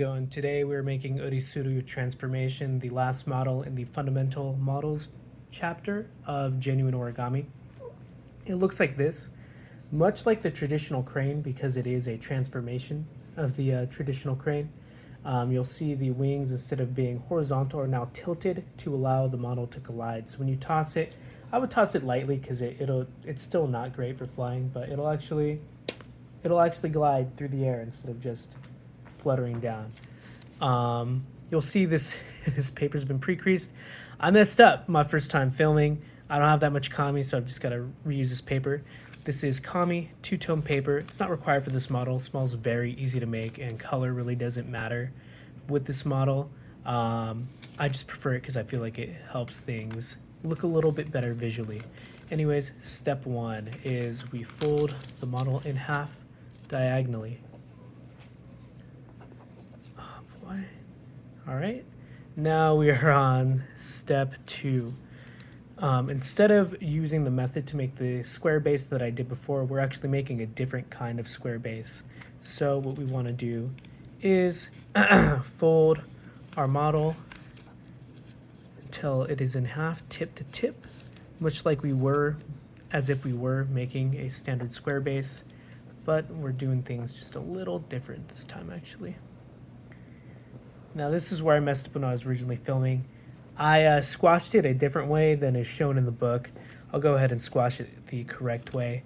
And today we're making Orizuru transformation, the last model in the fundamental models chapter of Genuine Origami. It looks like this, much like the traditional crane because it is a transformation of the traditional crane. You'll see the wings, instead of being horizontal, are now tilted to allow the model to glide. So when you toss it, I would toss it lightly because it's still not great for flying, but it'll actually glide through the air instead of just fluttering down. You'll see this this paper's been pre-creased. I messed up my first time filming. I don't have that much kami, so I've just got to reuse this paper. This is kami two-tone paper. It's not required for this model. This model is very easy to make, and color really doesn't matter with this model. I just prefer it because I feel like it helps things look a little bit better visually. Anyways, step one is we fold the model in half diagonally. All right, now we are on step two. Instead of using the method to make the square base that I did before, we're actually making a different kind of square base. So what we want to do is fold our model until it is in half, tip to tip, much like we were, as if we were making a standard square base, but we're doing things just a little different this time actually. Now this is where I messed up when I was originally filming. I squashed it a different way than is shown in the book. I'll go ahead and squash it the correct way.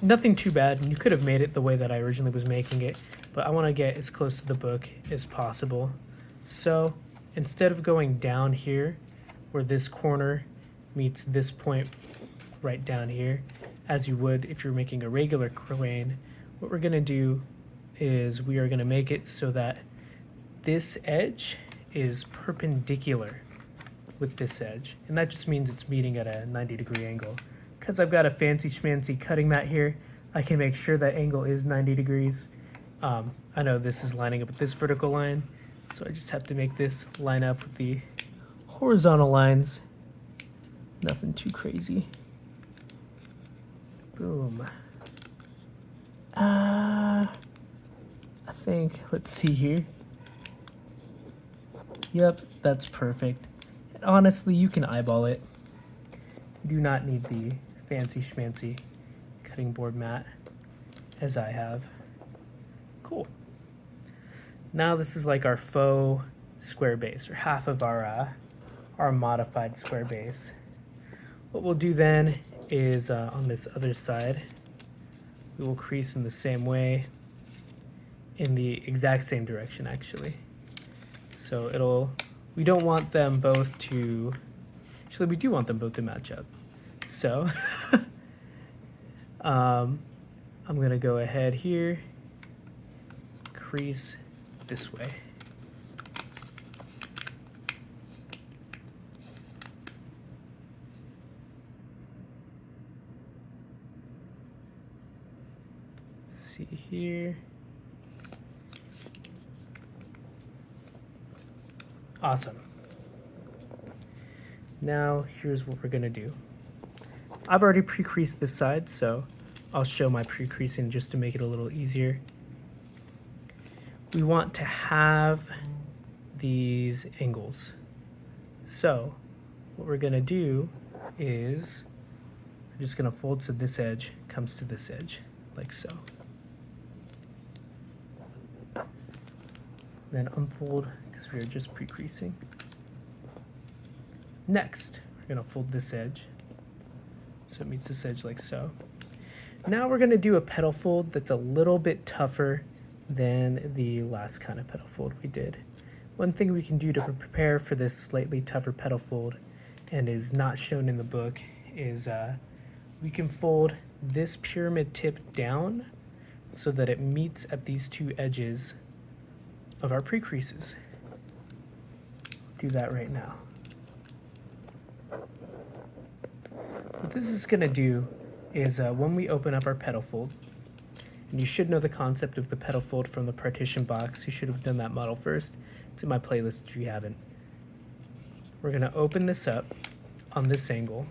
Nothing too bad. You could have made it the way that I originally was making it, but I want to get as close to the book as possible. So instead of going down here, where this corner meets this point right down here, as you would if you're making a regular crane, what we're going to do is we are going to make it so that this edge is perpendicular with this edge, and that just means it's meeting at a 90-degree angle. Because I've got a fancy schmancy cutting mat here, I can make sure that angle is 90 degrees. I know this is lining up with this vertical line, so I just have to make this line up with the horizontal lines. Nothing too crazy. Boom. I think, let's see here. Yep, that's perfect. And honestly, you can eyeball it. You do not need the fancy schmancy cutting board mat as I have. Cool. Now this is like our faux square base, or half of our modified square base. What we'll do then is on this other side, we will crease in the same way, in the exact same direction actually. So we don't want them both to, actually we do want them both to match up. So I'm gonna go ahead here, crease this way. See here. Awesome. Now here's what we're gonna do. I've already pre-creased this side, so I'll show my pre-creasing just to make it a little easier. We want to have these angles. So what we're gonna do is I'm just gonna fold so this edge comes to this edge, like so. Then unfold, because we are just pre-creasing. Next, we're gonna fold this edge so it meets this edge like so. Now we're gonna do a petal fold that's a little bit tougher than the last kind of petal fold we did. One thing we can do to prepare for this slightly tougher petal fold, and is not shown in the book, is we can fold this pyramid tip down so that it meets at these two edges of our pre-creases. Do that right now. What this is gonna do is when we open up our petal fold, and you should know the concept of the petal fold from the partition box, you should have done that model first. It's in my playlist if you haven't. We're gonna open this up on this angle,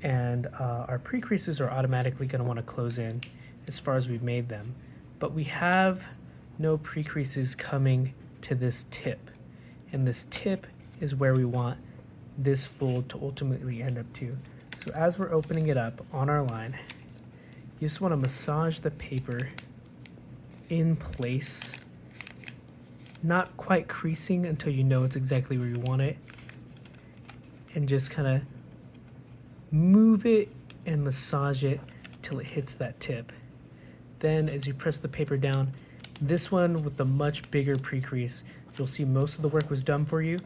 and our pre-creases are automatically gonna wanna close in as far as we've made them. But we have no pre-creases coming to this tip. And this tip is where we want this fold to ultimately end up to. So as we're opening it up on our line, you just want to massage the paper in place, not quite creasing until you know it's exactly where you want it, and just kind of move it and massage it till it hits that tip. Then as you press the paper down, this one with the much bigger pre-crease, you'll see most of the work was done for you.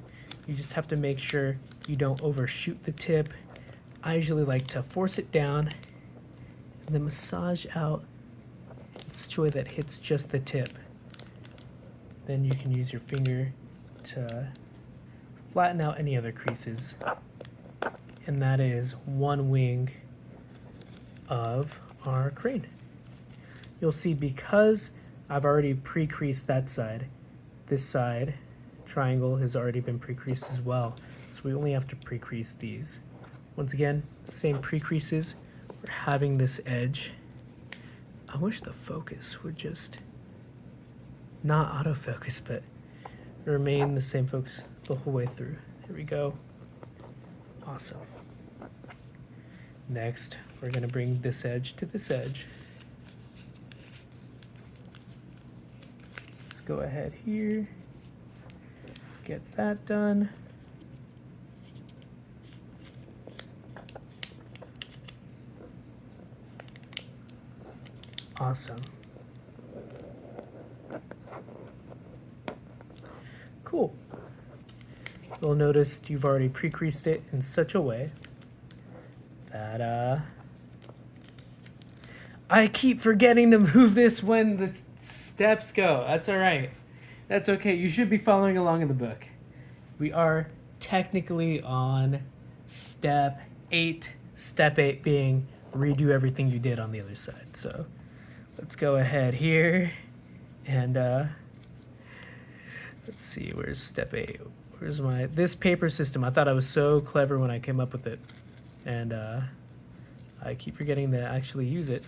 You just have to make sure you don't overshoot the tip. I usually like to force it down and then massage out in such a way that hits just the tip. Then you can use your finger to flatten out any other creases. And that is one wing of our crane. You'll see because I've already pre-creased that side, this side triangle has already been pre-creased as well. So we only have to pre-crease these. Once again, same pre-creases. We're having this edge. I wish the focus would just not autofocus, but remain the same focus the whole way through. Here we go. Awesome. Next, we're going to bring this edge to this edge. Let's go ahead here. Get that done. Awesome. Cool. You'll notice you've already pre-creased it in such a way that I keep forgetting to move this when the steps go. That's all right. That's okay. You should be following along in the book. We are technically on step 8. Step 8 being redo everything you did on the other side. So let's go ahead here and let's see, where's step 8? Where's this paper system? I thought I was so clever when I came up with it. And I keep forgetting to actually use it.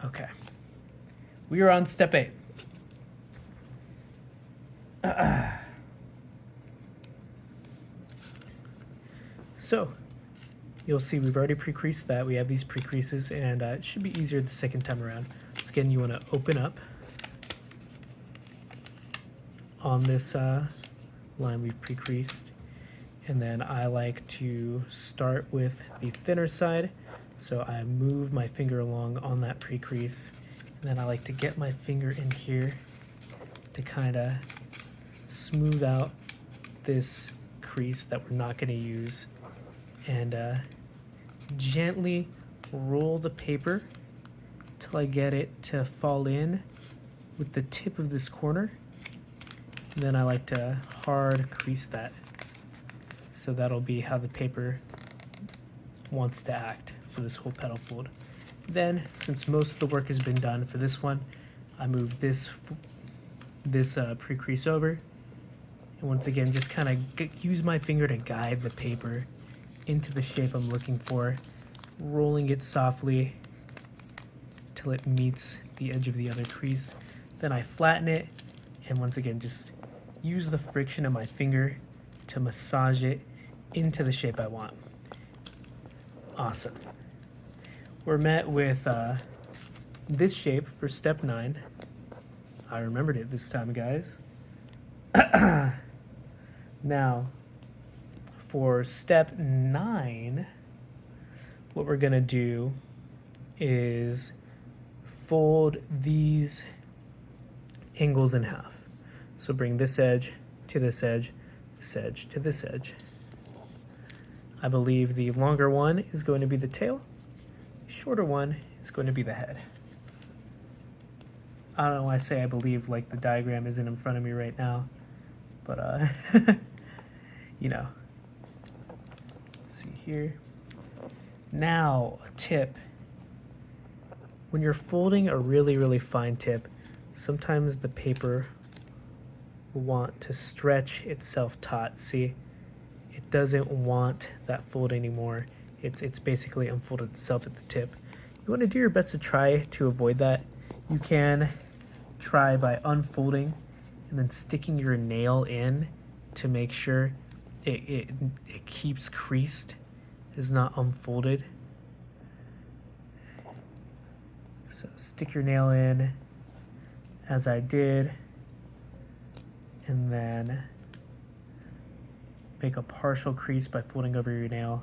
Okay. We are on step 8. So, you'll see we've already pre-creased that. We have these pre-creases, and it should be easier the second time around. So again, you want to open up on this line we've pre-creased. And then I like to start with the thinner side. So I move my finger along on that pre-crease. And then I like to get my finger in here to kind of smooth out this crease that we're not going to use. And gently roll the paper till I get it to fall in with the tip of this corner. And then I like to hard crease that. So that'll be how the paper wants to act for this whole petal fold. Then, since most of the work has been done for this one, I move this pre-crease over. And once again, just kind of use my finger to guide the paper into the shape I'm looking for, rolling it softly till it meets the edge of the other crease. Then I flatten it, and once again, just use the friction of my finger to massage it into the shape I want. Awesome. We're met with this shape for step 9. I remembered it this time, guys. Now, for step 9, what we're going to do is fold these angles in half. So bring this edge to this edge, this edge to this edge. I believe the longer one is going to be the tail. The shorter one is going to be the head. I don't know why I say I believe, like the diagram isn't in front of me right now. But, you know. Let's see here. Now, a tip. When you're folding a really, really fine tip, sometimes the paper will want to stretch itself taut. See? It doesn't want that fold anymore. It's basically unfolded itself at the tip. You want to do your best to try to avoid that. You can try by unfolding and then sticking your nail in to make sure it keeps creased, is not unfolded. So stick your nail in as I did, and then make a partial crease by folding over your nail,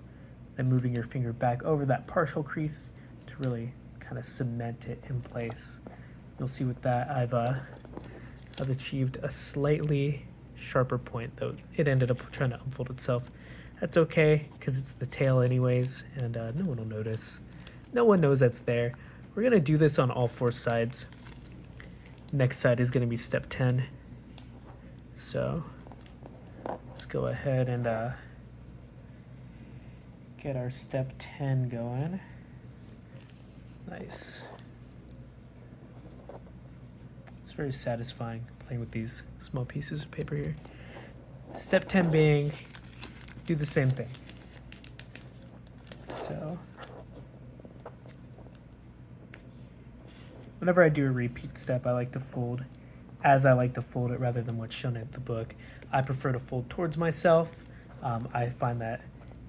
then moving your finger back over that partial crease to really kind of cement it in place. You'll see with that I've achieved a slightly sharper point, though it ended up trying to unfold itself. That's okay, because it's the tail anyways, and no one will notice. No one knows that's there. We're gonna do this on all 4 sides. Next side is gonna be step 10. So let's go ahead and get our step 10 going. Nice. It's very satisfying playing with these small pieces of paper here. Step 10 being, do the same thing. So whenever I do a repeat step, I like to fold as I like to fold it rather than what's shown in the book. I prefer to fold towards myself. I find that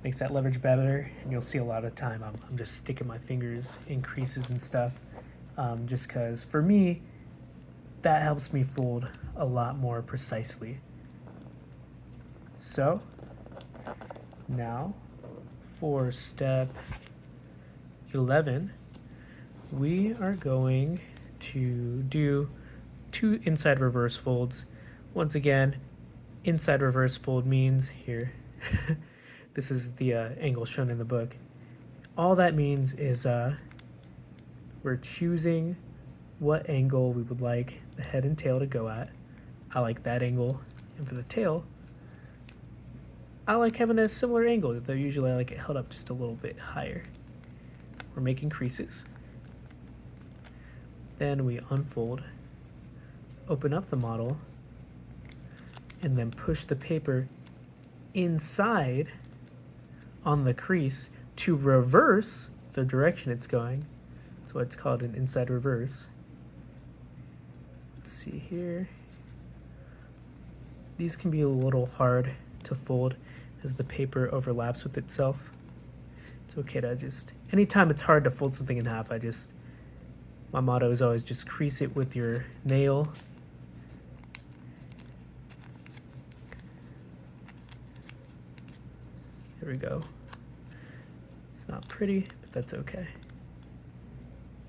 makes that leverage better, and you'll see a lot of time I'm just sticking my fingers in creases and stuff, just because for me that helps me fold a lot more precisely. So now for step 11, we are going to do 2 inside reverse folds. Once again, inside reverse fold means here, this is the angle shown in the book. All that means is we're choosing what angle we would like the head and tail to go at. I like that angle, and for the tail, I like having a similar angle, though usually I like it held up just a little bit higher. We're making creases. Then we unfold, open up the model, and then push the paper inside on the crease to reverse the direction it's going. That's why it's called an inside reverse. Let's see here. These can be a little hard to fold as the paper overlaps with itself. It's okay to just, anytime it's hard to fold something in half, my motto is always just crease it with your nail. Here we go. It's not pretty, but that's okay.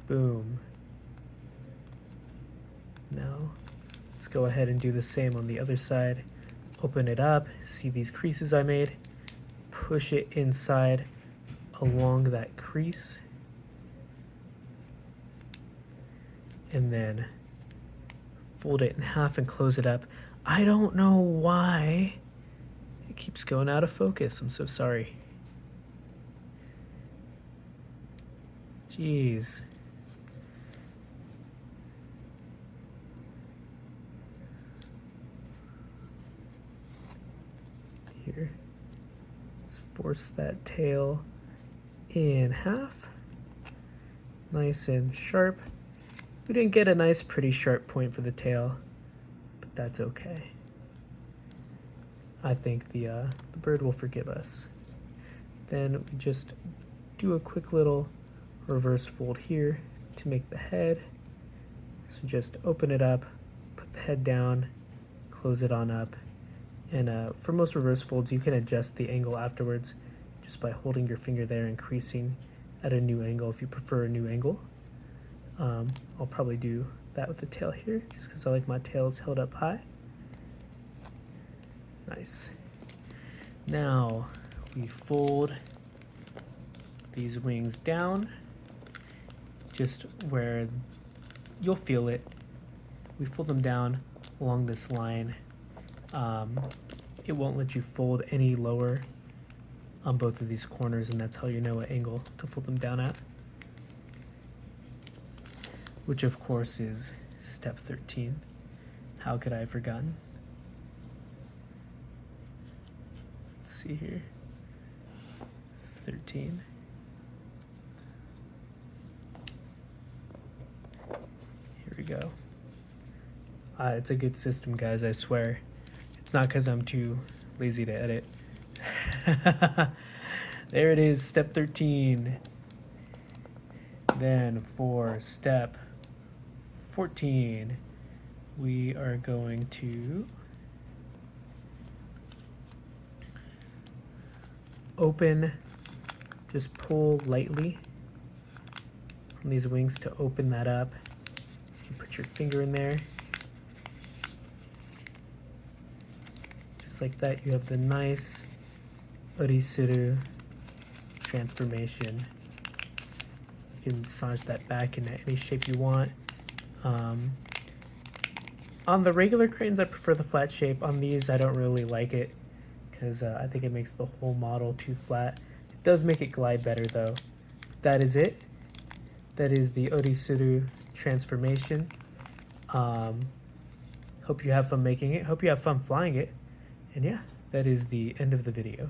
Boom. Now, let's go ahead and do the same on the other side. Open it up, see these creases I made, push it inside along that crease, and then fold it in half and close it up. I don't know why it keeps going out of focus. I'm so sorry. Jeez. Here. Let's force that tail in half. Nice and sharp. We didn't get a nice pretty sharp point for the tail, but that's okay. I think the bird will forgive us. Then we just do a quick little reverse fold here to make the head. So just open it up, put the head down, close it on up. And for most reverse folds, you can adjust the angle afterwards just by holding your finger there and creasing at a new angle if you prefer a new angle. I'll probably do that with the tail here just because I like my tails held up high. Nice. Now we fold these wings down just where you'll feel it. We fold them down along this line. It won't let you fold any lower on both of these corners, and that's how you know what angle to fold them down at, which of course is step 13. How could I have forgotten? Let's see here. 13. Here we go. It's a good system, guys, I swear. It's not because I'm too lazy to edit. There it is, step 13. Then for step 14, we are going to open, just pull lightly on these wings to open that up. You can put your finger in there. Just like that, you have the nice Orizuru transformation. You can massage that back in any shape you want. On the regular cranes, I prefer the flat shape. On these, I don't really like it because I think it makes the whole model too flat. It does make it glide better though. That is it. That is the Orizuru transformation. Hope you have fun making it. Hope you have fun flying it. And yeah, that is the end of the video.